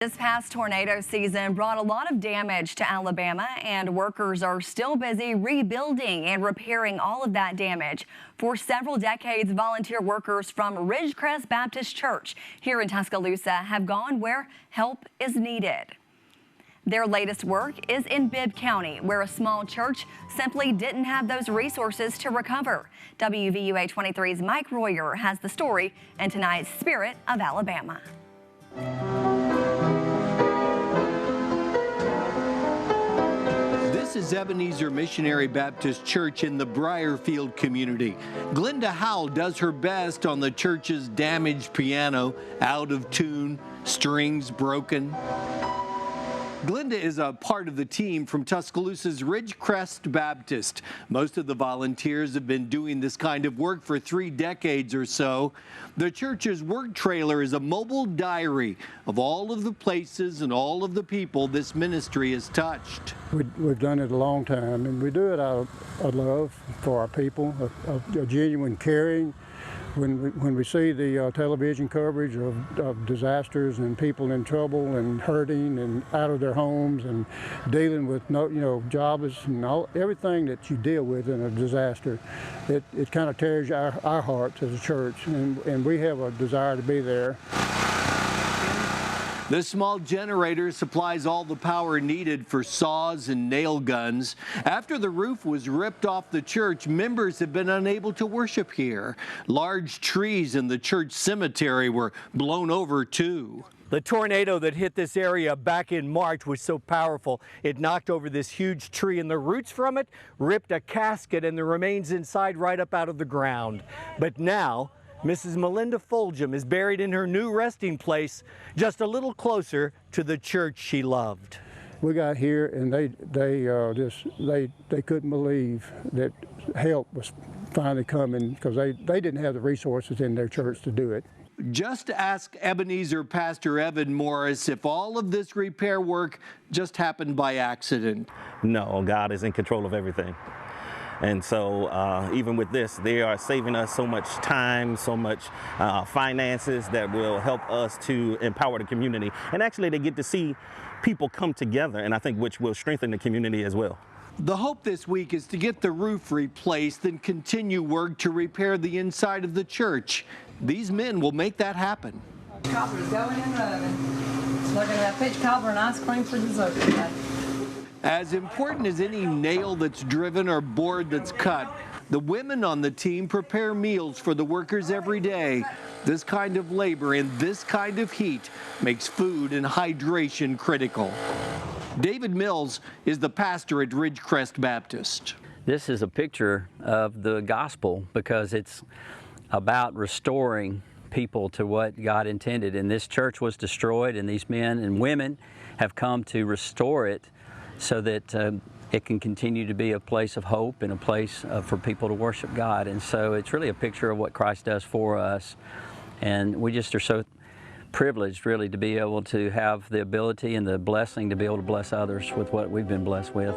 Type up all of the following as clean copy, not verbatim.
This past tornado season brought a lot of damage to Alabama, and workers are still busy rebuilding and repairing all of that damage. For several decades, volunteer workers from Ridgecrest Baptist Church here in Tuscaloosa have gone where help is needed. Their latest work is in Bibb County, where a small church simply didn't have those resources to recover. WVUA 23's Mike Royer has the story in tonight's Spirit of Alabama. This is Ebenezer Missionary Baptist Church in the BRIERFIELD community. Glenda Howell does her best on the church's damaged piano, out of tune, strings broken. Glenda is a part of the team from Tuscaloosa's Ridgecrest Baptist. Most of the volunteers have been doing this kind of work for 3 decades or so. The church's work trailer is a mobile diary of all of the places and all of the people this ministry has touched. We've done it a long time, and we do it out of love for our people, a genuine caring. When we see the television coverage of disasters and people in trouble and hurting and out of their homes and dealing with jobless and everything that you deal with in a disaster, it kind of tears our hearts as a church, and we have a desire to be there. This small generator supplies all the power needed for saws and nail guns. After the roof was ripped off the church, members have been unable to worship here. Large trees in the church cemetery were blown over too. The tornado that hit this area back in March was so powerful, it knocked over this huge tree, and the roots from it ripped a casket and the remains inside right up out of the ground. But now, Mrs. Melinda Foljam is buried in her new resting place just a little closer to the church she loved. We got here and they couldn't believe that help was finally coming, because they didn't have the resources in their church to do it. Just ask Ebenezer Pastor Evan Morris if all of this repair work just happened by accident. No, God is in control of everything. And so even with this, they are saving us so much time, so much finances that will help us to empower the community. And actually they get to see people come together, and I think which will strengthen the community as well. The hope this week is to get the roof replaced and continue work to repair the inside of the church. These men will make that happen. Cobbler's going and running. Looking at that peach cobbler and ice cream for dessert today. As important as any nail that's driven or board that's cut, the women on the team prepare meals for the workers every day. This kind of labor in this kind of heat makes food and hydration critical. David Mills is the pastor at Ridgecrest Baptist. This is a picture of the gospel, because it's about restoring people to what God intended. And this church was destroyed, and these men and women have come to restore it so that it can continue to be a place of hope and a place for people to worship God. And so it's really a picture of what Christ does for us. And we just are so privileged, really, to be able to have the ability and the blessing to be able to bless others with what we've been blessed with.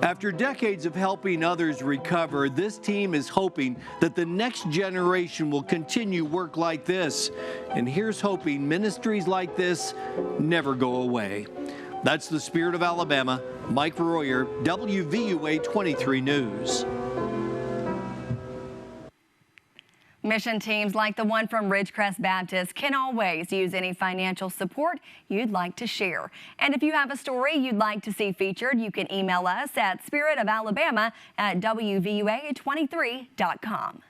After decades of helping others recover, this team is hoping that the next generation will continue work like this. And here's hoping ministries like this never go away. That's the Spirit of Alabama. Mike Royer, WVUA 23 News. Mission teams like the one from Ridgecrest Baptist can always use any financial support you'd like to share. And if you have a story you'd like to see featured, you can email us at spiritofalabama@wvua23.com.